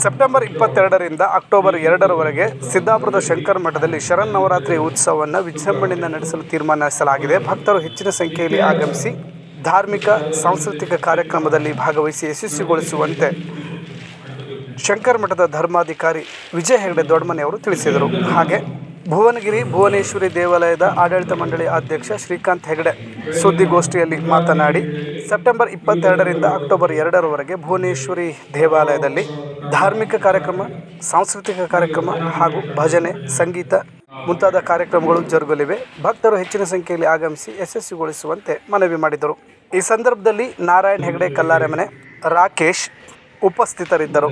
September 22ರಿಂದ October 2ರವರೆಗೆ ಸಿದ್ದಾಪುರದ Shankara ಮಠದಲ್ಲಿ ಶರನ್ನವರಾತ್ರಿ ಉತ್ಸವವನ್ನು ವಿಜೃಂಭಣೆಯಿಂದ ನಡೆಸಲು ತೀರ್ಮಾನಿಸಲಾಗಿದೆ. ಭಕ್ತರು ಹೆಚ್ಚಿನ ಸಂಖ್ಯೆಯಲ್ಲಿ ಆಗಮಿಸಿ ಧಾರ್ಮಿಕ ಸಾಂಸ್ಕೃತಿಕ ಕಾರ್ಯಕ್ರಮದಲ್ಲಿ ಭಾಗವಹಿಸಿ ಯಶಸ್ವಿಗೊಳಿಸುವಂತೆ ಶಂಕರ ಮಠದ ಧರ್ಮಾಧಿಕಾರಿ ವಿಜಯ ಹೆಗಡೆ ದೊಡ್ಡಮನಿ ಅವರು ತಿಳಿಸಿದರು. ಹಾಗೆ ಭುವನಗಿರಿ ಭುವನೇಶ್ವರಿ ದೇವಾಲಯದ ಆಡಳಿತ ಮಂಡಳಿ ಅಧ್ಯಕ್ಷ ಶ್ರೀಕಾಂತ್ ಹೆಗಡೆ ಸುದ್ದಿಗೋಷ್ಠಿಯಲ್ಲಿ ಮಾತನಾಡಿ, ಸೆಪ್ಟೆಂಬರ್ 22ರಿಂದ ಅಕ್ಟೋಬರ್ 2ರವರೆಗೆ ಭುವನೇಶ್ವರಿ ದೇವಾಲಯದಲ್ಲಿ ಧಾರ್ಮಿಕ ಕಾರ್ಯಕ್ರಮ, ಸಾಂಸ್ಕೃತಿಕ ಕಾರ್ಯಕ್ರಮ ಹಾಗೂ ಭಜನೆ, ಸಂಗೀತ ಮುಂತಾದ ಕಾರ್ಯಕ್ರಮಗಳು ಜರುಗಲಿವೆ. ಭಕ್ತರು ಹೆಚ್ಚಿನ ಸಂಖ್ಯೆಯಲ್ಲಿ ಆಗಮಿಸಿ ಯಶಸ್ವಿಗೊಳಿಸುವಂತೆ ಮನವಿ ಮಾಡಿದರು. ಈ ಸಂದರ್ಭದಲ್ಲಿ ನಾರಾಯಣ್ ಹೆಗಡೆ ಕಲ್ಲಾರೆಮನೆ, ರಾಕೇಶ್ ಉಪಸ್ಥಿತರಿದ್ದರು.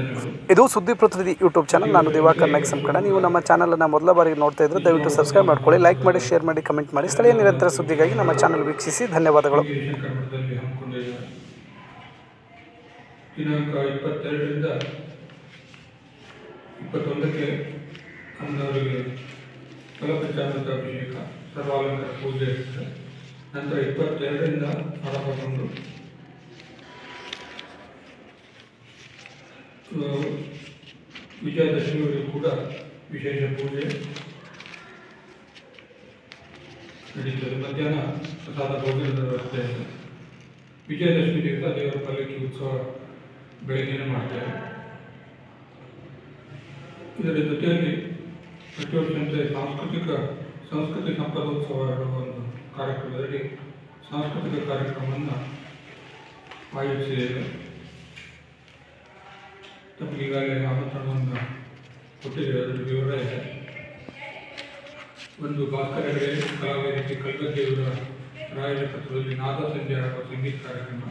ಇದು ಸುದ್ದಿ ಪ್ರತಿನಿಧಿ ಯೂಟ್ಯೂಬ್ ಚಾನಲ್. ನಾನು ದಿವಾಕರ್ ನಾಯ್ಕ ಸಂಕಟ. ನೀವು ನಮ್ಮ ಚಾನಲನ್ನು ಮೊದಲ ಬಾರಿಗೆ ನೋಡ್ತಾ ಇದ್ದರೆ ದಯವಿಟ್ಟು ಸಬ್ಸ್ಕ್ರೈಬ್ ಮಾಡ್ಕೊಳ್ಳಿ, ಲೈಕ್ ಮಾಡಿ, ಶೇರ್ ಮಾಡಿ, ಕಮೆಂಟ್ ಮಾಡಿ. ಸ್ಥಳೀಯ ನಿರಂತರ ಸುದ್ದಿಗಾಗಿ ನಮ್ಮ ಚಾನಲ್ ವೀಕ್ಷಿಸಿ. ಧನ್ಯವಾದಗಳು. ದಿನಾಂಕ 22ರಿಂದ 21ಕ್ಕೆ ಅಮ್ಮನವರಿಗೆ ಫಲಪಂಚಾಮೃತ ಅಭಿಷೇಕ, ಸರ್ವಾಲಂಕಾರ ಪೂಜೆ ಇರುತ್ತೆ. ನಂತರ 22ರಿಂದ ಆರಂಭಗೊಂಡು ವಿಜಯದಶಮಿವರೆಗೂ ಕೂಡ ವಿಶೇಷ ಪೂಜೆ ನಡೀತದೆ. ಮಧ್ಯಾಹ್ನ ಪ್ರಸಾದ ಭೋಜನದ ವ್ಯವಸ್ಥೆ ಇದೆ. ವಿಜಯದಶಮಿ ದಿವಸ ದೇವರ ಪಲ್ಲಕ್ಕಿ ಉತ್ಸವ ಬೆಳಗ್ಗೆನೇ ಮಾಡ್ತೇವೆ. ಇದರ ಜೊತೆಯಲ್ಲಿ ಪ್ರತಿ ವರ್ಷದಂತೆ ಸಂಸ್ಕೃತಿ ಸಂಪದೋತ್ಸವ ಎನ್ನುವ ಒಂದು ಕಾರ್ಯಕ್ರಮದಲ್ಲಿ ಸಾಂಸ್ಕೃತಿಕ ಕಾರ್ಯಕ್ರಮವನ್ನು ಆಯೋಜಿಸಿದ್ದೇವೆ. ತಮಗೆ ಈಗಾಗಲೇ ಆಮಂತ್ರಣವನ್ನು ಕೊಟ್ಟಿದ್ದೇವೆ. ಅದರ ವಿವರ ಇದೆ. ಒಂದು ಭಾಸ್ಕರ ಹೆಗಡೆ ಕಲಾವೇದಿಕೆ ಕಲ್ಗದ್ದೆಯವರ ರಾಯಪತ್ರದಲ್ಲಿ ನಾದ ಸಂಧ್ಯಾ ಹಾಗೂ ಸಂಗೀತ ಕಾರ್ಯಕ್ರಮ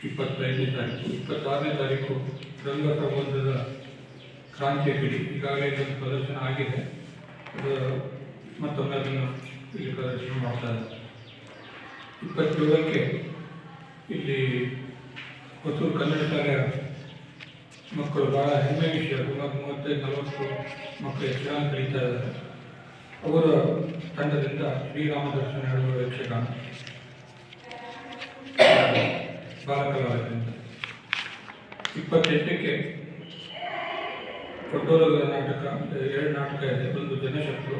25ನೇ ತಾರೀಕು. 26ನೇ ತಾರೀಕು ರಂಗ ಪ್ರಬಂಧದ ಕ್ರಾಂತಿಯ ಪಿಡಿ ಈಗಾಗಲೇ ಇದೊಂದು ಪ್ರದರ್ಶನ ಆಗಿದೆ. ಅದು ಮತ್ತೊಮ್ಮೆ ಅದನ್ನು ಇಲ್ಲಿ ಪ್ರದರ್ಶನ ಮಾಡ್ತಾರೆ. 27ಕ್ಕೆ ಇಲ್ಲಿ ಹೊಸೂರು ಕನ್ನಡ ಶಾಲೆಯ ಮಕ್ಕಳು ಭಾಳ ಹೆಮ್ಮೆ ವಿಷಯ. ಸುಮಾರು 35-40 ಮಕ್ಕಳು ಯಕ್ಷಗಾನ ಕಲಿತಾ ಇದ್ದಾರೆ. ಅವರ ತಂಡದಿಂದ ಶ್ರೀರಾಮ ದರ್ಶನ ಹೇಳುವ ಯಕ್ಷಗಾನ ಬಾಲಕಲಾವಿದರಿಂದ. 28ಕ್ಕೆ ದೊಡ್ಡೋಲದ ನಾಟಕ, 2 ನಾಟಕ ಇದೆ. ಒಂದು ಜನಶತ್ರು,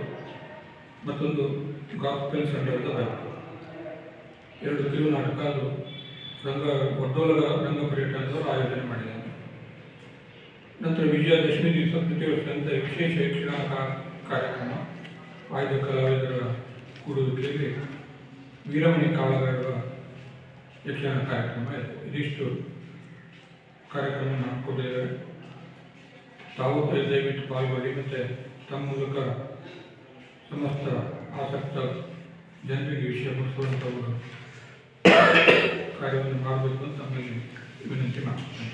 ಮತ್ತೊಂದು ಗಾಸ್ಪೆಲ್ ಸಂಡದ ಬೆಳಕು. 2 ಕಿರು ನಾಟಕ. ಅದು ಒಡ್ಡೋಲಗ ರಂಗ ಪರ್ಯಟನದವರು ಆಯೋಜನೆ ಮಾಡಿದ್ದಾರೆ. ನಂತರ ವಿಜಯದಶಮಿ ದಿವಸ ಪ್ರತಿ ವರ್ಷದಂತೆ ವಿಶೇಷ ಯಕ್ಷಗಾನ ಕಾರ್ಯಕ್ರಮ, ಆಯ್ದ ಕಲಾವಿದರ ಕೂಡುವಿಕೆಯಲ್ಲಿ ವೀರಮಣಿ ಕಾಳಗ ಯಕ್ಷಗಾನ ಕಾರ್ಯಕ್ರಮ ಇದೆ. ಇದಿಷ್ಟು ಕಾರ್ಯಕ್ರಮ ಹಾಕ್ಕೊಂಡಿದ್ದೇವೆ. ತಾವು ದಯವಿಟ್ಟು ಪಾಲ್ಗೊಳ್ಳಿ ಮತ್ತು ತಮ್ಮ ಮೂಲಕ ಸಮಸ್ತ ಆಸಕ್ತ ಜನರಿಗೆ ವಿಷಯ ಮುಟ್ಟಿಸುವಂಥವರು ಕಾರ್ಯವನ್ನು ಮಾಡಬೇಕು ಅಂತ ತಮ್ಮಲ್ಲಿ ವಿನಂತಿ ಮಾಡ್ತೇನೆ.